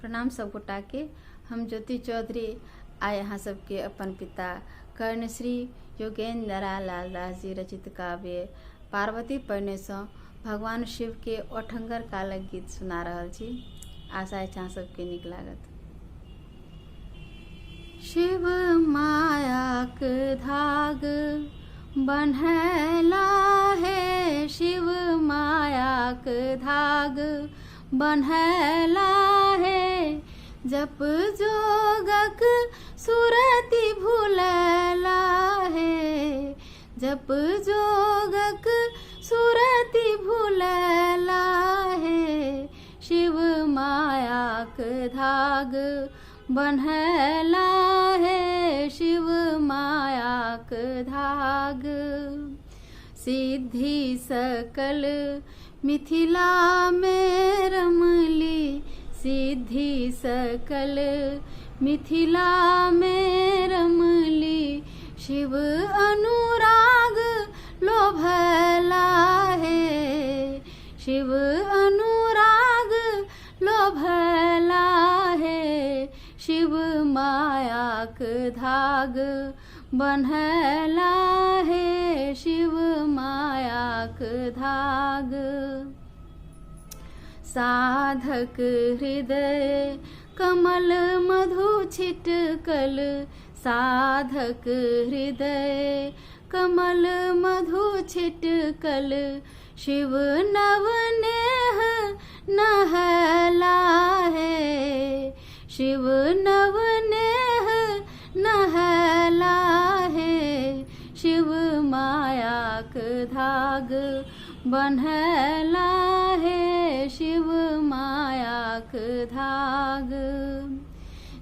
प्रणाम सब गोटा के। हम ज्योति चौधरी आए यहाँ सबके अपन पिता कर्ण श्री योगेंद्र लाल दास जी रचित काव्य पार्वती पढ़ने से भगवान शिव के ओठंगर कालक गीत सुना रहल छी। आशा है अहाँ सबके नीक लागत। शिव मायाक धाग बन्हला है, शिव मायाक धाग बन्हला है, जप जोगक सुरति भूलला है, जप जोगक सुरति भूलला है, शिव मायाक धाग बन्हला है, शिव मायाक धाग। सिद्धि सकल मिथिला में रमली, सिद्धि सकल मिथिला में रमली, शिव अनुराग लोभला है, शिव अनुराग लोभला है, शिव मायाक धाग बन्हला है, शिव मायाक धाग। साधक हृदय कमल मधु छिटकल, साधक हृदय कमल मधु छिटकल, शिव नवनेह नहला है, शिव नवनेह नहला है, शिव मायाक धाग बन्हला है, शिव मायाक धाग।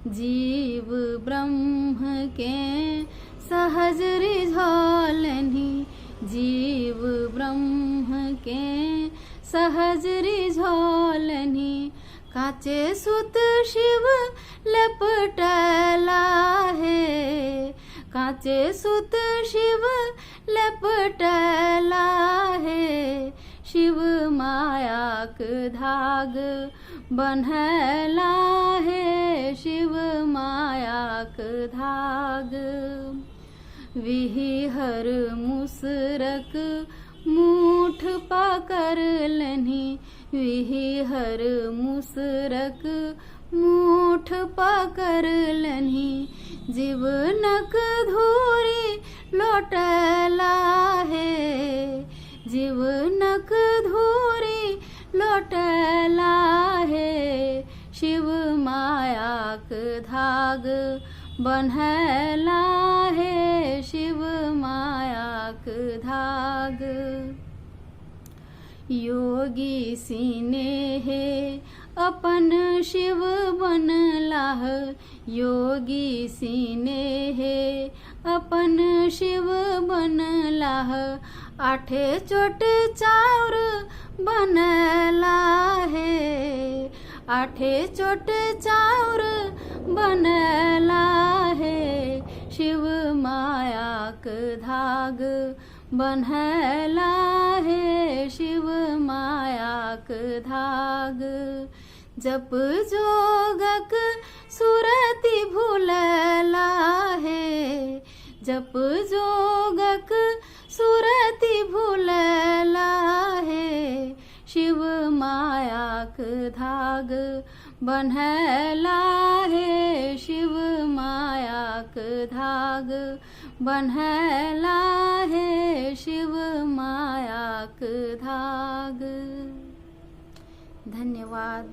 जीव ब्रह्म के सहज रिझौलनि, जीव ब्रह्म के सहज रिझौलनि, काचे सुत शिव लपटला है, काचे सुत शिव लपटला है, शिव मायाक धाग बन्हला है, शिव मायाक धाग। विहिहर मुसरक मूठ पकड़लनि, विहिहर मुसरक मूठ पकड़लनि, जीवनक धूरी लौटला है, जीवनक धूरी लौटला है, शिव मायाक धाग बन्हला है, शिव मायाक धाग। योगी सिनेह अपन शिव बनलाह, योगी सिनेह अपन शिव बनलाह, आठे चोट चाउर बनला है, आठे चोट चाउर बनला है, शिव मायाक धाग बन्हला है, शिव मायाक धाग। जप जोगक सुरति भूलला है, जप जोगक सुरति भूलला है, शिव मायाक धाग बन्हला है, शिव मायाक धाग बन्हला है, शिव मायाक धाग। धन्यवाद।